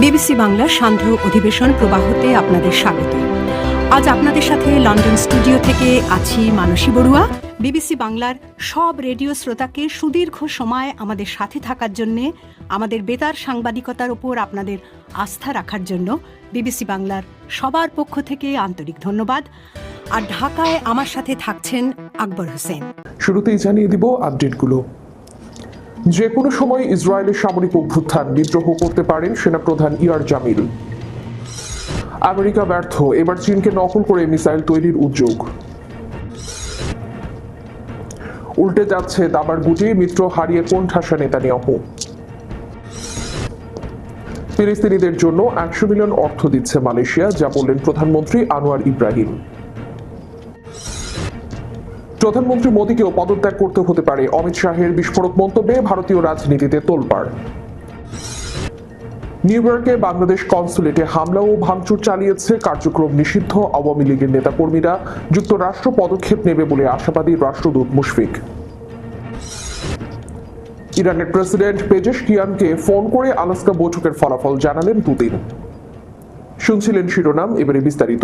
BBC বাংলার সান্ধ্য অধিবেশন প্রবাহতে আপনাদের স্বাগত। আজ আপনাদের সাথে লন্ডন স্টুডিও থেকে আছি মানসী বড়ুয়া। বিবিসি বাংলার সব রেডিও শ্রোতাকে সুদীর্ঘ সময় আমাদের সাথে থাকার জন্যে, আমাদের বেতার সাংবাদিকতার ওপর আপনাদের আস্থা রাখার জন্য বিবিসি বাংলার সবার পক্ষ থেকে আন্তরিক ধন্যবাদ। আর ঢাকায় আমার সাথে থাকছেন আকবর হোসেন। শুরুতেই জানিয়ে দিব আপডেটগুলো। যে কোনো সময় ইসরায়েলের সামরিক অভ্যুত্থান, বিদ্রোহ করতে পারেন সেনাপ্রধান ইয়ার জামিল। আমেরিকা ব্যর্থ, এবার চীনকে নকল করে মিসাইল তৈরির উদ্যোগ। উল্টে যাচ্ছে দাবার গুটি, মিত্র হারিয়ে কোণঠাসা নেতানিয়াহু। ফিলিস্তিনিদের জন্য 100 মিলিয়ন অর্থ দিচ্ছে মালয়েশিয়া, যা বললেন প্রধানমন্ত্রী আনোয়ার ইব্রাহিম। প্রধানমন্ত্রী মোদীকেও পদত্যাগ করতে হতে পারে, অমিত শাহের বিস্ফোরক মন্তব্যে ভারতীয় রাজনীতিতে তোলপাড়। নিউ ইয়র্কে বাংলাদেশ কনসুলেটে হামলা ও ভাঙচুর চালিয়েছে কার্যক্রম নিষিদ্ধ আওয়ামী লীগের নেতাকর্মীরা। যুক্তরাষ্ট্র পদক্ষেপ নেবে বলে আশাবাদী রাষ্ট্রদূত মুশফিক। ইরানের প্রেসিডেন্ট পেজেশকিয়ানকে ফোন করে আলাস্কা বৈঠকের ফলাফল জানালেন পুতিন। শুনছিলেন শিরোনাম, এবারে বিস্তারিত।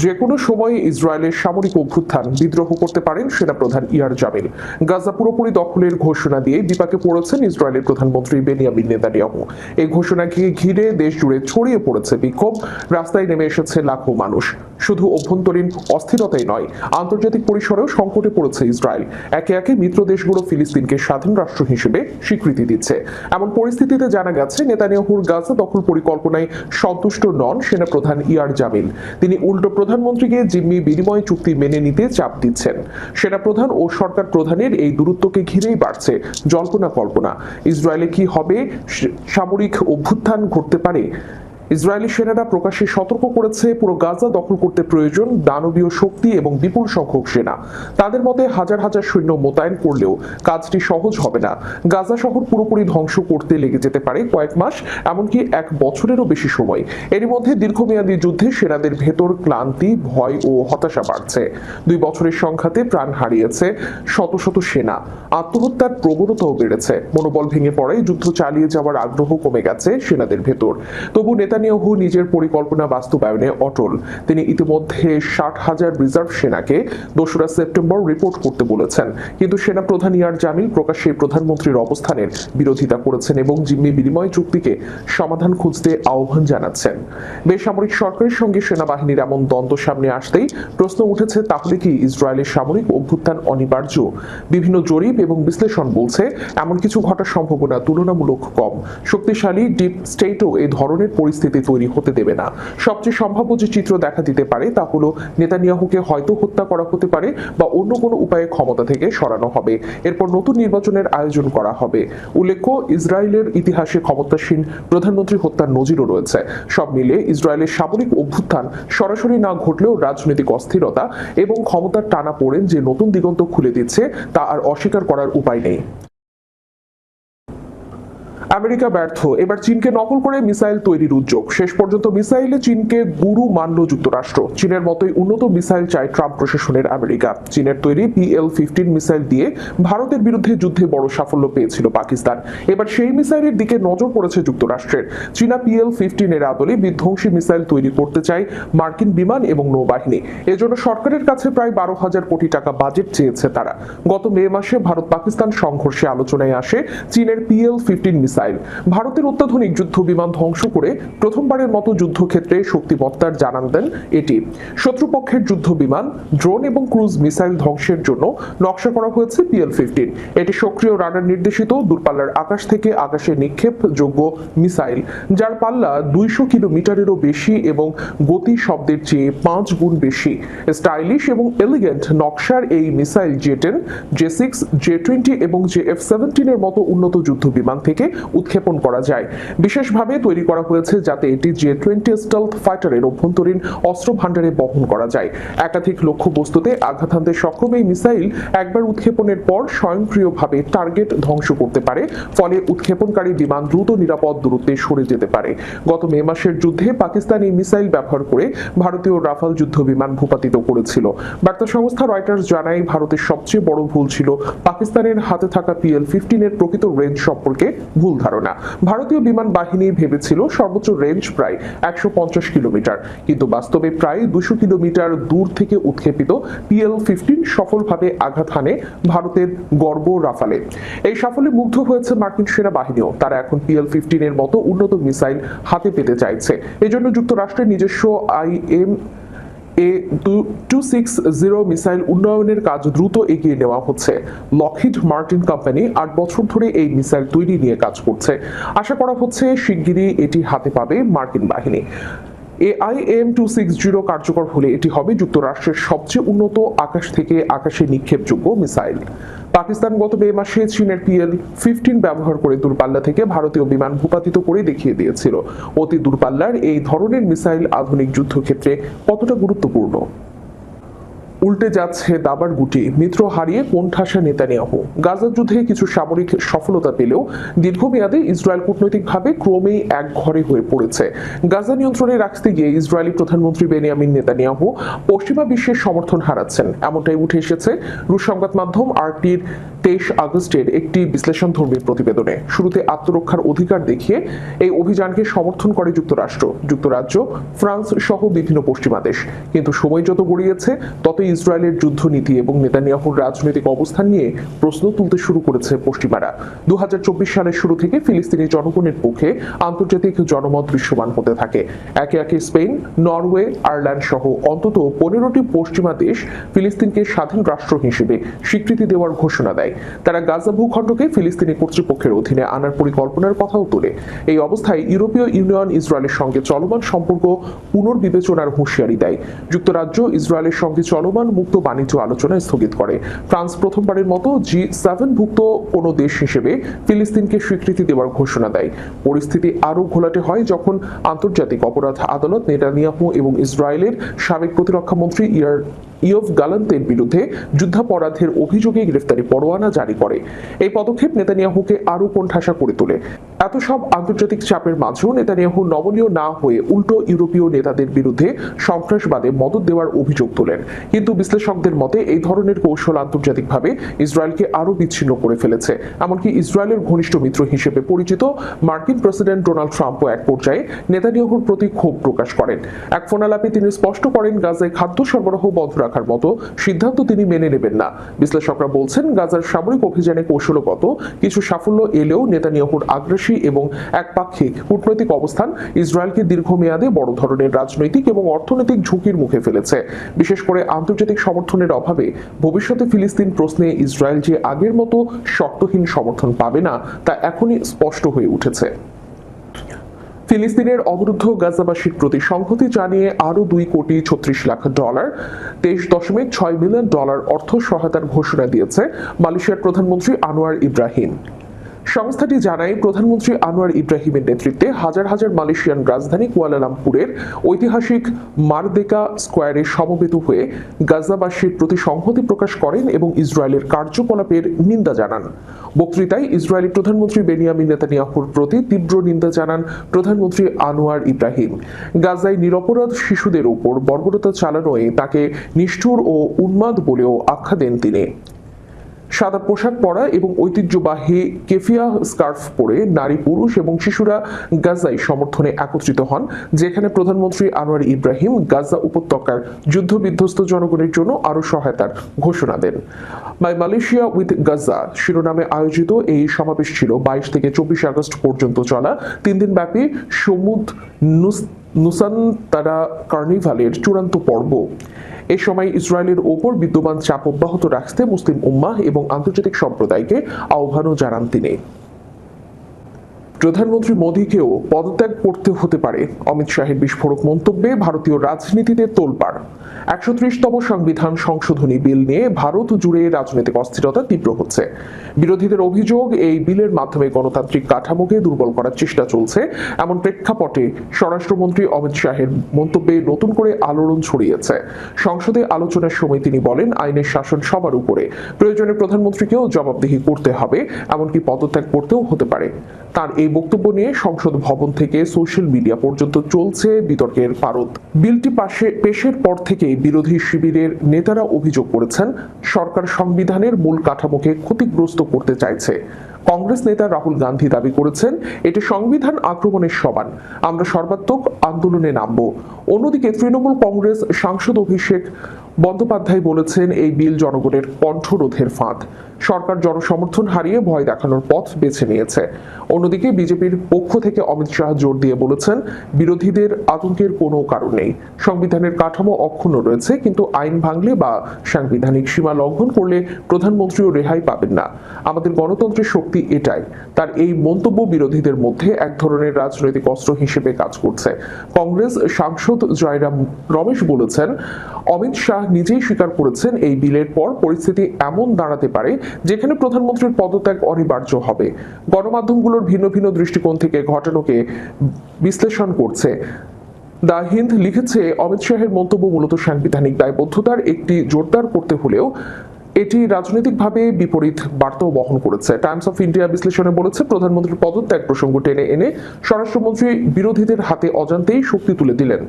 যে কোনো সময় ইসরায়েলের সামরিক অভ্যুত্থান, বিদ্রোহ করতে পারেন সেনাপ্রধান ইয়ার জামিল। গাজা পুরোপুরি দখলের ঘোষণা দিয়ে বিপাকে পড়েছেন ইসরায়েলের প্রধানমন্ত্রী বেনিয়ামিন নেতানিয়াহু। এই ঘোষণাকে ঘিরে দেশ জুড়ে ছড়িয়ে পড়েছে বিক্ষোভ, রাস্তায় নেমে এসেছে লাখো মানুষ। শুধু অভ্যন্তরীণ অস্থিরতাই নয়, আন্তর্জাতিক পরিসরেও সংকটে পড়েছে ইসরায়েল। একে একে মিত্র দেশগুলো ফিলিস্তিনকে স্বাধীন রাষ্ট্র হিসেবে স্বীকৃতি দিচ্ছে। এমন পরিস্থিতিতে জানা গেছে নেতানিয়াহুর গাজা দখল পরিকল্পনায় সন্তুষ্ট নন সেনাপ্রধান ইয়ার জামিল। তিনি উল্টো প্রধানমন্ত্রীকে জিম্মি বিনিময় চুক্তি মেনে নিতে চাপ দিচ্ছেন। সেনাপ্রধান ও সরকার প্রধানের এই দূরত্বকে ঘিরেই বাড়ছে জল্পনা কল্পনা। ইসরায়েলে কি হবে? সামরিক অভ্যুত্থান ঘটতে পারে। ইসরায়েলি সেনারা প্রকাশ্যে সতর্ক করেছে, পুরো গাজা দখল করতে প্রয়োজন দানবীয় শক্তি এবং বিপুল সংখ্যক সেনা। তাদের মতে হাজার হাজার সৈন্য মোতায়েন করলেও কাজটি সহজ হবে না। গাজা শহর পুরোপুরি ধ্বংস করতে লেগে যেতে পারে কয়েক মাস, এমনকি 1 বছরেরও বেশি সময়। এরই মধ্যে দীর্ঘমেয়াদী যুদ্ধে সেনাদের ভেতর ক্লান্তি, ভয় ও হতাশা বাড়ছে। 2 বছরের সংঘাতে প্রাণ হারিয়েছে শত শত সেনা। আত্মহত্যার প্রবণতাও বেড়েছে। মনোবল ভেঙে পড়ে, যুদ্ধ চালিয়ে যাওয়ার আগ্রহ কমে গেছে সেনাদের ভেতর। তবু নেতানিয়াহু নিজের পরিকল্পনা বাস্তবায়নে অটল। তিনি ইতিমধ্যে 60,000 রিজার্ভ সেনাকে 2রা সেপ্টেম্বর রিপোর্ট করতে বলেছেন। কিন্তু সেনাপ্রধান ইয়ার জামিল প্রকাশ্যে প্রধানমন্ত্রীর অবস্থানের বিরোধিতা করেছেন এবং জিম্মি বিনিময় চুক্তিকে সমাধান খুঁজতে আহ্বান জানাচ্ছেন। বেসামরিক সরকারের সঙ্গে সেনাবাহিনীর এমন দ্বন্দ্ব সামনে আসতেই প্রশ্ন উঠেছে, তাহলে কি ইসরায়েলের সামরিক অভ্যুত্থান অনিবার্য? বিভিন্ন জরিপ এবং বিশ্লেষণ বলছে এমন কিছু ঘটার সম্ভাবনা তুলনামূলক কম। শক্তিশালী ডিপ স্টেটও এই ধরনের পরিস্থিতি তৈরি হতে দেবে না। সবচেয়ে সম্ভাব্য যে চিত্র দেখা দিতে পারে তা হলো নেতানিয়াহুকে হয়তো হত্যা করা হতে পারে বা অন্য কোনো উপায়ে ক্ষমতা থেকে সরানো হবে। এরপর নতুন নির্বাচনের আয়োজন করা হবে। উল্লেখ্য, ইসরায়েলের ইতিহাসে ক্ষমতাসীন প্রধানমন্ত্রী হত্যার নজিরও রয়েছে। সব মিলে ইসরায়েলের সামরিক অভ্যুত্থান সরাসরি না ঘটলেও রাজনৈতিক অস্থিরতা এবং ক্ষমতার টানাপোড়েন যে নতুন দিগন্ত খুলে দিচ্ছে তা আর অস্বীকার করার উপায় নেই। আমেরিকা ব্যর্থ, এবার চীনকে নকল করে মিসাইল তৈরির উদ্যোগ। শেষ পর্যন্ত মিসাইলে চীনকে গুরু মানল যুক্তরাষ্ট্র। চীনের মতোই উন্নত মিসাইল চায় ট্রাম্প প্রশাসনের আমেরিকা। চীনের তৈরি PL-15 মিসাইল দিয়ে ভারতের বিরুদ্ধে যুদ্ধে বড় সাফল্য পেয়েছিল পাকিস্তান। এবার সেই মিসাইলের দিকে নজর পড়েছে যুক্তরাষ্ট্রের। চীনা PL-15 এর আদলে বিধ্বংসী মিসাইল তৈরি করতে চায় মার্কিন বিমান এবং নৌবাহিনী। এজন্য সরকারের কাছে প্রায় 12,000 কোটি টাকা বাজেট চেয়েছে তারা। গত মে মাসে ভারত পাকিস্তান সংঘর্ষে আলোচনায় আসে চীনের PL-15 মিসাইল। ভারতের অত্যাধুনিক যুদ্ধ বিমান ধ্বংস করে প্রথমবারের মতো যুদ্ধক্ষেত্রে শক্তিমত্তার জানান দেন এটি। শত্রুপক্ষের যুদ্ধ বিমান, ড্রোন এবং ক্রুজ মিসাইল ধ্বংসের জন্য নকশা করা হয়েছে PL-15। এটি সক্রিয় রাডার নির্দেশিত দূরপাল্লার আকাশ থেকে আকাশে নিক্ষেপ যোগ্য মিসাইল, যার পাল্লা 200 কিলোমিটারেরও বেশি এবং গতি শব্দের চেয়ে 5 গুণ বেশি। স্টাইলিশ এবং এলিগেন্ট নকশার এই মিসাইল J-10, J-6, J-20 এবং JF-17 এর মতো উন্নত যুদ্ধ বিমান থেকে উৎক্ষেপণ করা যায়। বিশেষভাবে তৈরি করা হয়েছে যাতে এটি J-20 স্টেলথ ফাইটারের অভ্যন্তরীণ অস্ত্র ভাণ্ডারে বহন করা যায়। একাধিক লক্ষ্যবস্তুতে আঘাত হানতে সক্ষম এই মিসাইল একবার উৎক্ষেপণের পর স্বয়ংক্রিয়ভাবে টার্গেট ধ্বংস করতে পারে, ফলে উৎক্ষেপণকারী বিমান দ্রুত নিরাপদ দূরত্বে সরে যেতে পারে। গত মে মাসের যুদ্ধে পাকিস্তান এই মিসাইল ব্যবহার করে ভারতীয় রাফাল যুদ্ধ বিমান ভূপাতিত করেছিল। বার্তা সংস্থা রয়টার্স জানায়, ভারতের সবচেয়ে বড় ভুল ছিল পাকিস্তানের হাতে থাকা PL-15 এর প্রকৃত রেঞ্জ সম্পর্কে ভুল ভুল ধারণা। ভারতীয় বিমান বাহিনী ভেবেছিল সর্বোচ্চ রেঞ্জ প্রায় 150 কিলোমিটার, কিন্তু বাস্তবে প্রায় 200 কিলোমিটার দূর থেকে উৎক্ষেপিত PL-15 সফলভাবে আঘাত হানে ভারতের গর্ব রাফালে। এই সাফল্যে মুগ্ধ হয়েছে মার্কিন সেনাবাহিনীও। তারা এখন PL-15 এর মতো উন্নত মিসাইল হাতে পেতে চাইছে। এজন্য যুক্তরাষ্ট্রের নিজস্ব IMA-260 মিসাইল উন্নয়নের কাজ দ্রুত এগিয়ে নেওয়া হচ্ছে। লকহিড মার্টিন কোম্পানি 8 বছর ধরে এই মিসাইল তৈরি নিয়ে কাজ করছে। আশা করা হচ্ছে শিগগিরই এটি হাতে পাবে মার্কিন বাহিনী। IM-260 কার্যকর হলে এটি হবে যুক্তরাষ্ট্রের সবচেয়ে উন্নত আকাশ থেকে আকাশে নিক্ষেপযোগ্য মিসাইল। পাকিস্তান গত মে মাসে চীনের PL-15 ব্যবহার করে দূরপাল্লা থেকে ভারতীয় বিমান ভূপাতিত করে দেখিয়ে দিয়েছিল। অতি দূরপাল্লার এই ধরনের মিসাইল আধুনিক যুদ্ধক্ষেত্রে কতটা গুরুত্বপূর্ণ। উল্টে যাচ্ছে দাবার গুটি, মিত্র হারিয়ে কোণঠাসা নেতানিয়াহু। গাজার যুদ্ধে কিছু সামরিক সফলতা পেলেও দীর্ঘমেয়াদে ইসরায়েল কূটনৈতিকভাবে ক্রমেই এক ঘরে হয়ে পড়েছে। গাজা নিয়ন্ত্রণে রাখতে গিয়ে ইসরায়েলি প্রধানমন্ত্রী বেনিয়ামিন নেতানিয়াহু পশ্চিমা বিশ্বের সমর্থন হারাচ্ছেন, এমনটাই উঠে এসেছে রুশ সংবাদ মাধ্যম RT-র 23 আগস্টের একটি বিশ্লেষণধর্মী প্রতিবেদনে। শুরুতে আত্মরক্ষার অধিকার দেখিয়ে এই অভিযানকে সমর্থন করে যুক্তরাজ্য, ফ্রান্স সহ বিভিন্ন পশ্চিমা দেশ। কিন্তু সময় যত গড়িয়েছে ততই ইসরায়েলের যুদ্ধনীতি এবং নেতানিয়াহুর রাজনৈতিক অবস্থান নিয়ে প্রশ্ন তুলতে শুরু করেছে পশ্চিমারা। 2024 সালের শুরু থেকে ফিলিস্তিনি জনগণের পক্ষে আন্তর্জাতিক জনমত দৃশ্যমান হতে থাকে। একে একে স্পেন, নরওয়ে, আয়ারল্যান্ড সহ অন্তত 15টি পশ্চিমা দেশ ফিলিস্তিনকে স্বাধীন রাষ্ট্র হিসেবে স্বীকৃতি দেওয়ার ঘোষণা দেয়। তারা গাজা ভূখণ্ডকে ফিলিস্তিনি কর্তৃপক্ষের অধীনে আনার পরিকল্পনার কথাও তোলে। এই অবস্থায় ইউরোপীয় ইউনিয়ন ইসরায়েলের সঙ্গে চলমান সম্পর্ক পুনর্বিবেচনার হুঁশিয়ারি দেয়। যুক্তরাজ্য ইসরায়েলের সঙ্গে চলমান মুক্ত বাণিজ্য আলোচনা স্থগিত করে। ফ্রান্স প্রথমবারের মতো G7 ভুক্ত কোনো দেশ হিসেবে ফিলিস্তিনকে স্বীকৃতি দেওয়ার ঘোষণা দেয়। পরিস্থিতি আরও ঘোলাটে হয় যখন আন্তর্জাতিক অপরাধ আদালত নেতানিয়াহু এবং ইসরায়েলের সাবেক প্রতিরক্ষা মন্ত্রী ইয়োভ গালান্তের বিরুদ্ধে যুদ্ধাপরাধের অভিযোগে গ্রেফতারি পরোয়ানা জারি করে। এই পদক্ষেপ নেতানিয়াহুকে আরও কোণঠাসা করে তোলে। এত সব আন্তর্জাতিক চাপের মাঝেও নেতানিয়াহু নমনীয় না হয়ে উল্টো ইউরোপীয় নেতাদের বিরুদ্ধে সন্ত্রাসবাদে মদদ দেওয়ার অভিযোগ তোলেন। কিন্তু বিশ্লেষকদের মতে এই ধরনের কৌশল আন্তর্জাতিকভাবে ইসরায়েলকে আরও বিচ্ছিন্ন করে ফেলেছে। এমনকি ইসরায়েলের ঘনিষ্ঠ মিত্র হিসেবে পরিচিত মার্কিন প্রেসিডেন্ট ডোনাল্ড ট্রাম্পও এক পর্যায়ে নেতানিয়াহুর প্রতি ক্ষোভ প্রকাশ করেন। এক ফোনালাপে তিনি স্পষ্ট করেন গাজায় খাদ্য সরবরাহ বন্ধ রাখার মতো সিদ্ধান্ত তিনি মেনে নেবেন না। বিশ্লেষকরা বলছেন গাজার সামরিক অভিযানে কৌশলগত কিছু সাফল্য এলেও নেতানিয়াহুর আগ্রাসী এবং একপাক্ষিক কূটনৈতিক অবস্থান ইসরায়েলকে দীর্ঘমেয়াদে বড় ধরনের রাজনৈতিক এবং অর্থনৈতিক ঝুঁকির মুখে ফেলেছে। বিশেষ করে আন্তর্জাতিক সমর্থনের অভাবে ভবিষ্যতে ফিলিস্তিন প্রশ্নে ইসরায়েল যে আগের মতো শর্তহীন সমর্থন পাবে না তা এখনই স্পষ্ট হয়ে উঠেছে। ফিলিস্তিনের অবরুদ্ধ গাজাবাসীর প্রতি সংহতি জানিয়ে আরও $2.36 লাখ, $23.6 মিলিয়ন অর্থ সহায়তার ঘোষণা দিয়েছে মালয়েশিয়ার প্রধানমন্ত্রী আনোয়ার ইব্রাহিম। সংস্থাটি জানায় প্রধানমন্ত্রী আনোয়ার ইব্রাহিমের নেতৃত্বে হাজার হাজার মালয়েশিয়ান রাজধানী কুয়ালালামপুরের ঐতিহাসিক মারদেকা স্কোয়ারে সমবেত হয়ে গাজাবাসীর প্রতি সংহতি প্রকাশ করেন এবং ইসরায়েলের কার্যকলাপের নিন্দা জানান। বক্তৃতায় ইসরায়েলি প্রধানমন্ত্রী বেনিয়ামিন নেতানিয়াহুর প্রতি তীব্র নিন্দা জানান প্রধানমন্ত্রী আনোয়ার ইব্রাহিম। গাজায় নিরপরাধ শিশুদের উপর বর্বরতা চালানোয় তাকে নিষ্ঠুর ও উন্মাদ বলেও আখ্যা দেন তিনি। সাদা পোশাক পরা এবং ঐতিহ্যবাহী কেফিয়া স্কার্ফ পরে নারী, পুরুষ এবং শিশুরা গাজায় সমর্থনে একত্রিত হন, যেখানে প্রধানমন্ত্রী আনোয়ার ইব্রাহিম গাজা উপত্যকার যুদ্ধবিধ্বস্ত জনগণের জন্য আরও সহায়তার ঘোষণা দেন। মাই মালয়েশিয়া উইথ গাজা শিরোনামে আয়োজিত এই সমাবেশ ছিল 22 থেকে 24 আগস্ট পর্যন্ত চলা 3 দিন ব্যাপী সমুদ নুসান্তারা কার্নিভালের চূড়ান্ত পর্ব। এ সময় ইসরায়েলের ওপর বিদ্যমান চাপ অব্যাহত রাখতে মুসলিম উম্মাহ এবং আন্তর্জাতিক সম্প্রদায়কে আহ্বানও জানান তিনি। প্রধানমন্ত্রী মোদীকেও পদত্যাগ করতে হতে পারে, অমিত শাহের বিস্ফোরক মন্তব্যে ভারতীয় রাজনীতিতে তোলপাড়। 130তম সংবিধান সংশোধনী বিল নিয়ে ভারত জুড়ে রাজনৈতিক অস্থিরতা তীব্র হচ্ছে। বিরোধীদের অভিযোগ এই বিলের মাধ্যমে গণতান্ত্রিক কাঠামোকে দুর্বল করার চেষ্টা চলছে। এমন প্রেক্ষাপটে স্বরাষ্ট্রমন্ত্রী অমিত শাহের মন্তব্যে নতুন করে আলোড়ন ছড়িয়েছে। সংসদে আলোচনার সময় তিনি বলেন, আইনের শাসন সবার উপরে, প্রয়োজনে প্রধানমন্ত্রীকেও জবাবদিহি করতে হবে, এমনকি পদত্যাগ করতেও হতে পারে। তার এই বক্তব্য নিয়ে সংসদ ভবন থেকে সোশ্যাল মিডিয়া পর্যন্ত চলছে বিতর্কের পারদ। বিলটি পেশের পর থেকে বিরোধী শিবিরের নেতারা অভিযোগ করেছেন সরকার সংবিধানের মূল কাঠামোকে ক্ষতিগ্রস্ত করতে চাইছে। কংগ্রেস নেতা রাহুল গান্ধী দাবি করেছেন এটি সংবিধান আক্রমণের সমান, আমরা সর্বাত্মক আন্দোলনে নামব। অন্যদিকে তৃণমূল কংগ্রেস সাংসদ অভিষেক বন্দ্যোপাধ্যায় বলেছেন এই বিল জনগণের কণ্ঠরোধের ফাঁদ, সরকার জনসমর্থন হারিয়ে ভয় দেখানোর পথ বেছে নিয়েছে। অন্যদিকে বিজেপির পক্ষ থেকে অমিত শাহ জোর দিয়ে বলেছেন বিরোধীদের আতঙ্কের কোনো কারণ নেই, সংবিধানের কাঠামো অক্ষুণ্ণ রয়েছে, কিন্তু আইন ভাঙলে বা সাংবিধানিক সীমা লঙ্ঘন করলে প্রধানমন্ত্রীও রেহাই পাবেন না। আমাদের গণতন্ত্রের শক্তি এটাই। তার এই মন্তব্য বিরোধীদের মধ্যে এক ধরনের রাজনৈতিক অস্ত্র হিসেবে কাজ করছে। কংগ্রেস সাংসদ জয়রাম রমেশ বলেছেন অমিত শাহ নিজেই স্বীকার করেছেন এই বিলের পর পরিস্থিতি এমন দাঁড়াতে পারে যেখানে প্রধানমন্ত্রীর পদত্যাগ অনিবার্য হবে। গণমাধ্যমগুলোর ভিন্ন ভিন্ন দৃষ্টিকোণ থেকে ঘটনাকে বিশ্লেষণ করছে। দ্য হিন্দ লিখেছে অমিত শাহের মন্তব্য মূলত সাংবিধানিক দায়বদ্ধতার একটি জোরদার করতে হলেও এটি রাজনৈতিকভাবে বিপরীত বার্তাও বহন করেছে। টাইমস অফ ইন্ডিয়া বিশ্লেষণে বলেছে প্রধানমন্ত্রীর পদত্যাগ প্রসঙ্গ টেনে এনে স্বরাষ্ট্রমন্ত্রী বিরোধীদের হাতে অজান্তেই শক্তি তুলে দিলেন।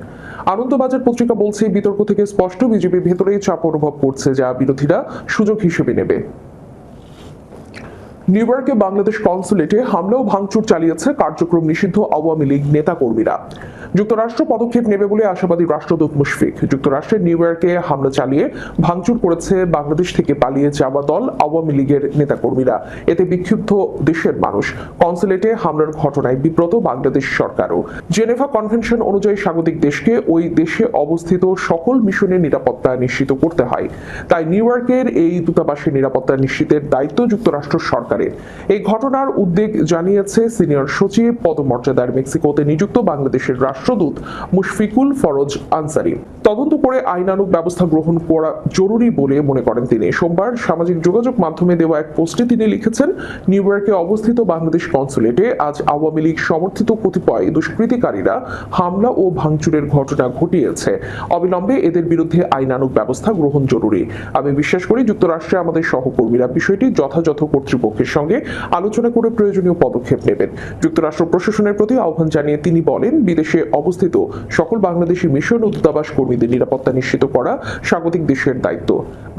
আনন্দবাজার পত্রিকা বলছে বিতর্ক থেকে স্পষ্ট বিজেপির ভেতরেই চাপ অনুভব করছে, যা বিরোধীরা সুযোগ হিসেবে নেবে। নিউ ইয়র্কে বাংলাদেশ কনসুলেটে হামলা ও ভাঙচুর চালিয়েছে কার্যক্রম নিষিদ্ধ আওয়ামী লীগ নেতাকর্মীরা। যুক্তরাষ্ট্র পদক্ষেপ নেবে বলে আশাবাদী রাষ্ট্রদূত মুশফিক। যুক্তরাষ্ট্রের নিউ ইয়র্কে হামলা চালিয়ে ভাঙচুর করেছে বাংলাদেশ থেকে পালিয়ে যাওয়া দল আওয়ামী লীগের নেতাকর্মীরা। এতে বিক্ষুব্ধ দেশের মানুষ। কনসুলেটে হামলার ঘটনায় বিব্রত বাংলাদেশ সরকারও। জেনেভা কনভেনশন অনুযায়ী স্বাগতিক দেশকে ওই দেশে অবস্থিত সকল মিশনের নিরাপত্তা নিশ্চিত করতে হয়। তাই নিউ ইয়র্কের এই দূতাবাসের নিরাপত্তা নিশ্চিতের দায়িত্ব যুক্তরাষ্ট্র সরকারের। এই ঘটনার উদ্বেগ জানিয়েছে সিনিয়র সচিব পদমর্যাদার মেক্সিকোতে নিযুক্ত বাংলাদেশের রাষ্ট্রদূত মুশফিকুল ফরজ আনসারি। তদন্ত করে আইনানুগ ব্যবস্থা গ্রহণ করা জরুরি বলে মনে করেন তিনি। সোমবার সামাজিক যোগাযোগ মাধ্যমে দেওয়া এক পোস্টে তিনি লিখেছেন, নিউ ইয়র্কে অবস্থিত বাংলাদেশ কনসুলেটে আজ আওয়ামী লীগ সমর্থিত কতিপয় দুষ্কৃতিকারীরা হামলা ও ভাঙচুরের ঘটনা ঘটিয়েছে। অবিলম্বে এদের বিরুদ্ধে আইনানুগ ব্যবস্থা গ্রহণ জরুরি। আমি বিশ্বাস করি যুক্তরাষ্ট্রে আমাদের সহকর্মীরা বিষয়টি যথাযথ কর্তৃপক্ষের সঙ্গে আলোচনা করে প্রয়োজনীয় পদক্ষেপ নেবেন। যুক্তরাষ্ট্র প্রশাসনের প্রতি আহ্বান জানিয়ে তিনি বলেন, বিদেশে অবস্থিত সকল বাংলাদেশি মিশন ও দূতাবাস কর্মীদের নিরাপত্তা নিশ্চিত করা স্বাগতিক দেশের দায়িত্ব।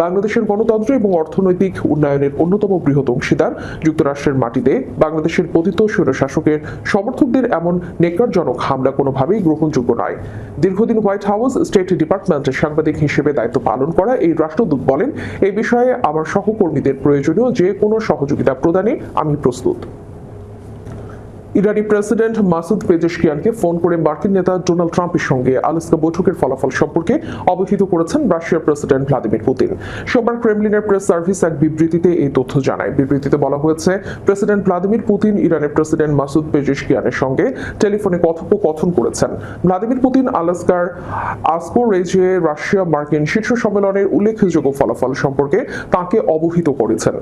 বাংলাদেশের গণতন্ত্র এবং অর্থনৈতিক উন্নয়নের অন্যতম বৃহৎ অংশীদার যুক্তরাষ্ট্রের মাটিতে বাংলাদেশের পতিত স্বৈরশাসকের সমর্থকদের এমন নেককারজনক হামলা কোনোভাবেই গ্রহণযোগ্য নয়। দীর্ঘদিন হোয়াইট হাউস স্টেট ডিপার্টমেন্টের সাংবাদিক হিসেবে দায়িত্ব পালন করা এই রাষ্ট্রদূত বলেন, এই বিষয়ে আমার সহকর্মীদের প্রয়োজনীয় যে কোনো সহযোগিতা প্রদানে আমি প্রস্তুত। ইরানি প্রেসিডেন্ট মাসুদ পেজেশকিয়ানকে ফোন করে মার্কিন নেতা ডোনাল্ড ট্রাম্পের সঙ্গে আলাস্কা বৈঠকের ফলাফল সম্পর্কে অবহিত করেছেন রাশিয়ার প্রেসিডেন্ট ভ্লাদিমির পুতিন। সোমবার ক্রেমলিনের প্রেস সার্ভিস এক বিবৃতিতে এই তথ্য জানায়। বিবৃতিতে বলা হয়েছে, প্রেসিডেন্ট ভ্লাদিমির পুতিন ইরানের প্রেসিডেন্ট মাসুদ পেজেশকিয়ানের সঙ্গে টেলিফোনে কথোপকথন করেছেন। ভ্লাদিমির পুতিন আলাস্কার আসকোরেজে রাশিয়া মার্কিন শীর্ষ সম্মেলনের উল্লেখযোগ্য ফলাফল সম্পর্কে তাকে অবহিত করেছেন।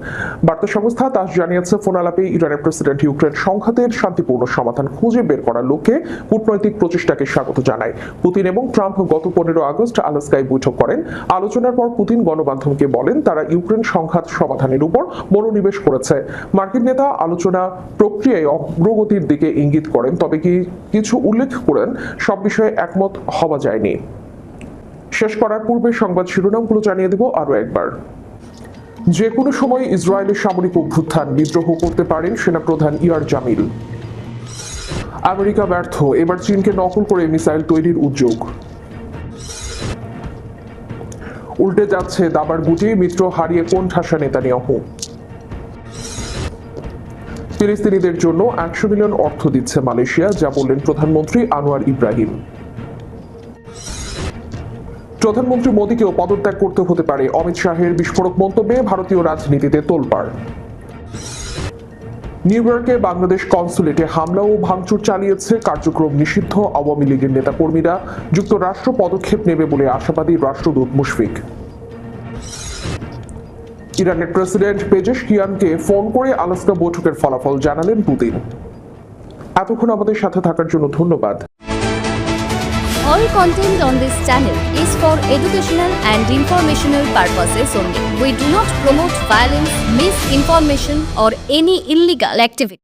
বার্তা সংস্থা তাস জানিয়েছে, ফোন আলাপে ইরানের প্রেসিডেন্ট ইউক্রেন সংঘাতের শান্তিপূর্ণ সমাধান খুঁজে বের করার লক্ষ্যে কূটনৈতিক প্রচেষ্টাকে স্বাগত জানায়। পুতিন এবং ট্রাম্প গত 15 আগস্ট আলাস্কায় বৈঠক করেন। আলোচনার পর পুতিন গণমাধ্যমকে বলেন, তারা ইউক্রেন সংঘাত সমাধানের উপর মনোনিবেশ করেছে। মার্কিন নেতা আলোচনা প্রক্রিয়ায় অগ্রগতির দিকে ইঙ্গিত করেন, তবে কিছু উল্লেখ করেন সব বিষয়ে একমত হওয়া যায়নি। শেষ করার পূর্বে সংবাদ শিরোনামগুলো জানিয়ে দেব আরো একবার। যে কোনো সময় ইসরায়েলের সামরিক অভ্যুত্থান, বিদ্রোহ করতে পারেন সেনাপ্রধান ইয়ার জামিল। আমেরিকা ব্যর্থ, এবার চীনকে নকল করে মিসাইল তৈরির উদ্যোগ। উল্টে যাচ্ছে দাবার গুটি, মিত্র হারিয়ে কোণঠাসা নেতানিয়াহু। ফিলিস্তিনিদের জন্য 100 মিলিয়ন অর্থ দিচ্ছে মালয়েশিয়া, যা বললেন প্রধানমন্ত্রী আনোয়ার ইব্রাহিম। প্রধানমন্ত্রী মোদীকেও পদত্যাগ করতে হতে পারে, অমিত শাহের বিস্ফোরক মন্তব্যে ভারতীয় রাজনীতিতে তোলপাড়। নিউ ইয়র্কে বাংলাদেশ কনসুলেটে হামলা ও ভাঙচুর চালিয়েছে কার্যক্রম নিষিদ্ধ আওয়ামী লীগের নেতাকর্মীরা। যুক্তরাষ্ট্র পদক্ষেপ নেবে বলে আশাবাদী রাষ্ট্রদূত মুশফিক। ইরানের প্রেসিডেন্ট পেজেশকিয়ানকে ফোন করে আলাস্কা বৈঠকের ফলাফল জানালেন পুতিন। এতক্ষণ আমাদের সাথে থাকার জন্য ধন্যবাদ। All content on this channel is for educational and informational purposes only. We do not promote violence, misinformation, or any illegal activity.